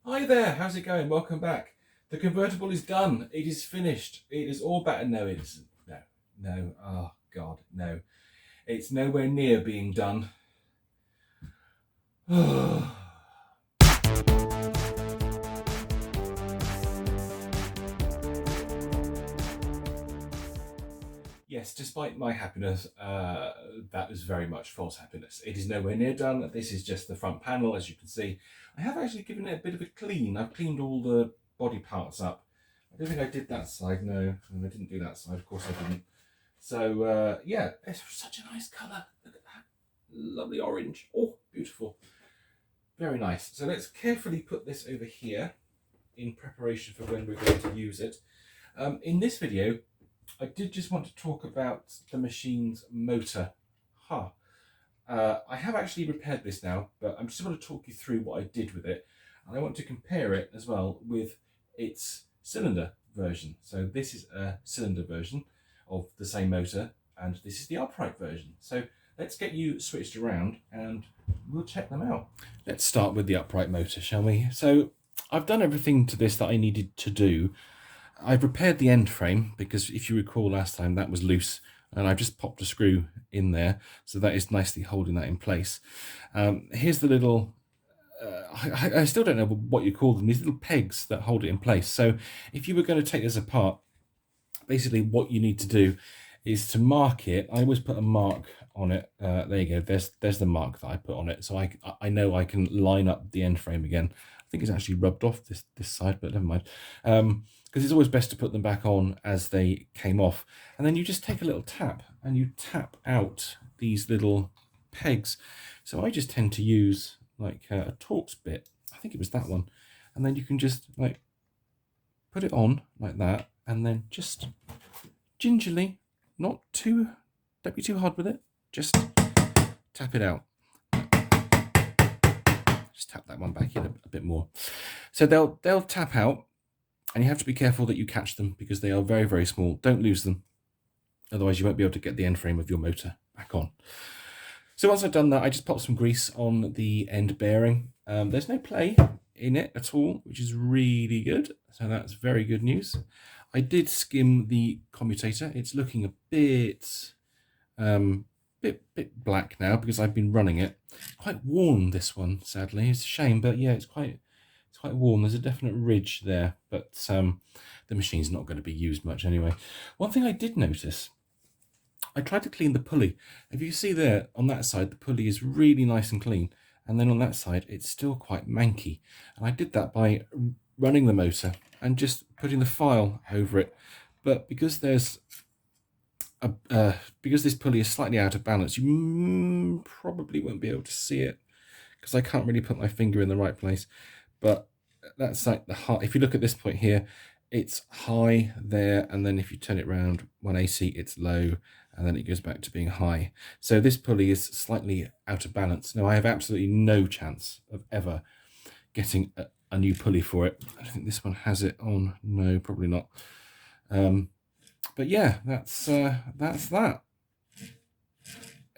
Hi there, how's it going? Welcome back. The convertible is done. It is finished. It is all better. No, it isn't. No, no. Oh, God, no. It's nowhere near being done. Yes, despite my happiness, that was very much false happiness. It is nowhere near done. This is just the front panel, as you can see. I have actually given it a bit of a clean. I've cleaned all the body parts up. I don't think I did that side, no. And I didn't do that side, of course I didn't. So, yeah, it's such a nice colour. Look at that. Lovely orange. Oh, beautiful. Very nice. So let's carefully put this over here in preparation for when we're going to use it. In this video, I did just want to talk about the machine's motor. I have actually repaired this now, but I'm just going to talk you through what I did with it. And I want to compare it as well with its cylinder version. So this is a cylinder version of the same motor, and this is the upright version. So let's get you switched around and we'll check them out. Let's start with the upright motor, shall we? So I've done everything to this that I needed to do. I've repaired the end frame because if you recall last time that was loose, and I've just popped a screw in there, so that is nicely holding that in place. Here's the little, I still don't know what you call them, these little pegs that hold it in place. So if you were going to take this apart, basically what you need to do is to mark it. I always put a mark on it. There you go, there's the mark that I put on it, so I know I can line up the end frame again. I think it's actually rubbed off this side, but never mind. Because it's always best to put them back on as they came off. And then you just take a little tap and you tap out these little pegs. So I just tend to use like a Torx bit. I think it was that one. And then you can just like put it on like that, and then just gingerly, don't be too hard with it, just tap it out. Just tap that one back in a bit more. So they'll tap out, and you have to be careful that you catch them because they are very, very small. Don't lose them. Otherwise you won't be able to get the end frame of your motor back on. So once I've done that, I just pop some grease on the end bearing. There's no play in it at all, which is really good. So that's very good news. I did skim the commutator. It's looking a bit black now because I've been running it. Quite worn, this one, sadly. It's a shame, but yeah, it's quite warm. There's a definite ridge there, but the machine's not going to be used much anyway. One thing I did notice, I tried to clean the pulley. If you see there on that side, the pulley is really nice and clean, and then on that side it's still quite manky. And I did that by running the motor and just putting the file over it. But because there's because this pulley is slightly out of balance, you probably won't be able to see it because I can't really put my finger in the right place. But that's like the high. If you look at this point here, it's high there, and then if you turn it around 180, it's low, and then it goes back to being high. So this pulley is slightly out of balance. Now I have absolutely no chance of ever getting a new pulley for it. I think this one has it on. No, probably not. But yeah, that's that.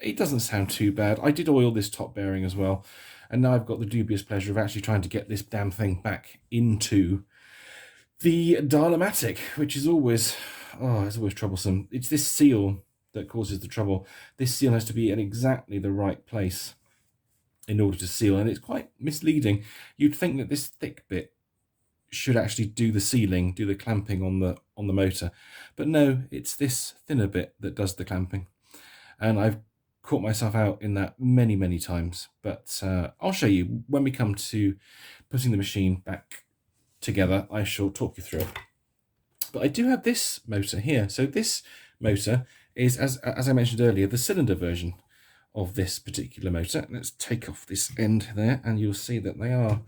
It doesn't sound too bad. I did oil this top bearing as well, and now I've got the dubious pleasure of actually trying to get this damn thing back into the Dial-A-Matic, which is always, it's always troublesome. It's this seal that causes the trouble. This seal has to be in exactly the right place in order to seal, and it's quite misleading. You'd think that this thick bit should actually do the sealing, do the clamping on the motor, but no, it's this thinner bit that does the clamping, and I've caught myself out in that many times. But I'll show you when we come to putting the machine back together. I shall talk you through it. But I do have this motor here. So this motor is, as I mentioned earlier, the cylinder version of this particular motor. Let's take off this end there, and you'll see that they are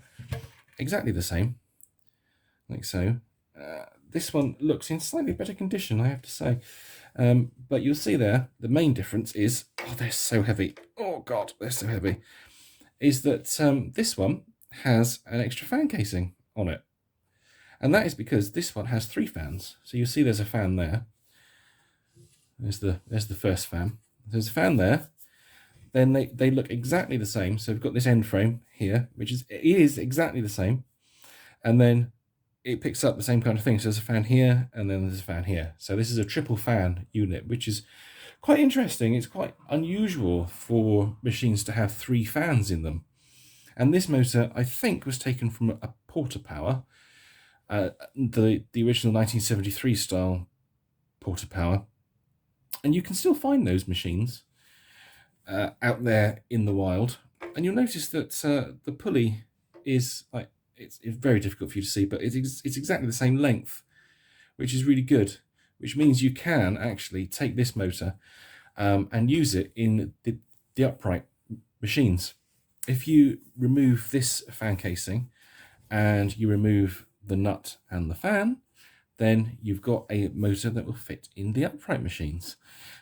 exactly the same, like so. This one looks in slightly better condition, I have to say. But you'll see there, the main difference is, they're so heavy. Oh God, they're so heavy. Is that this one has an extra fan casing on it. And that is because this one has 3 fans. So you'll see there's a fan there. There's the first fan. There's a fan there. Then they look exactly the same. So we've got this end frame here, which is exactly the same. and then it picks up the same kind of thing. So there's a fan here, and then there's a fan here. So this is a triple fan unit, which is quite interesting. It's quite unusual for machines to have 3 fans in them. And this motor, I think, was taken from a PortaPower, the original 1973 style PortaPower. And you can still find those machines out there in the wild. And you'll notice that the pulley is like, it's very difficult for you to see, but it's exactly the same length, which is really good, which means you can actually take this motor and use it in the upright machines. If you remove this fan casing and you remove the nut and the fan, then you've got a motor that will fit in the upright machines.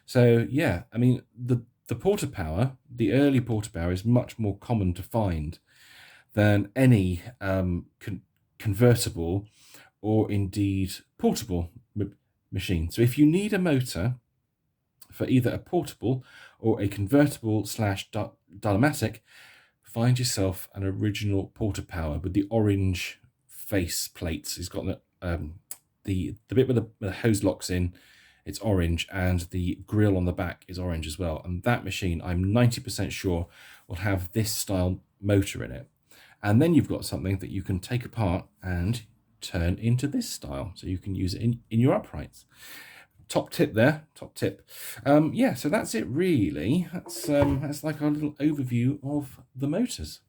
So yeah, I mean, the PortaPower, the early PortaPower, is much more common to find than any convertible or indeed portable machine. So if you need a motor for either a portable or a convertible / Dial-A-Matic, find yourself an original PortaPower with the orange face plates. It's got the bit where the hose locks in, it's orange, and the grill on the back is orange as well. And that machine, I'm 90% sure, will have this style motor in it. And then you've got something that you can take apart and turn into this style, so you can use it in your uprights. Top tip there, top tip. Yeah, so that's it really. That's like our little overview of the motors.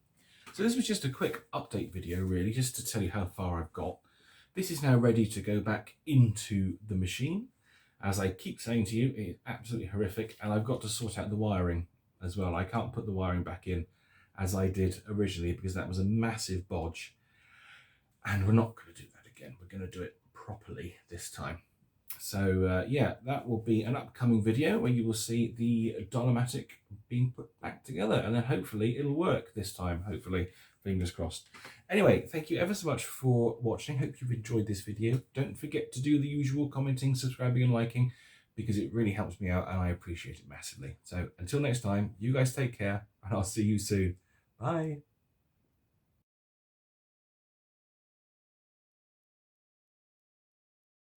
So this was just a quick update video really, just to tell you how far I've got. This is now ready to go back into the machine. As I keep saying to you, it's absolutely horrific, and I've got to sort out the wiring as well. I can't put the wiring back in as I did originally because that was a massive bodge. And we're not going to do that again. We're going to do it properly this time. So yeah, that will be an upcoming video where you will see the Dial-A-Matic being put back together, and then hopefully it'll work this time, hopefully, fingers crossed. Anyway, thank you ever so much for watching. Hope you've enjoyed this video. Don't forget to do the usual commenting, subscribing and liking, because it really helps me out and I appreciate it massively. So until next time, you guys take care, and I'll see you soon. Bye.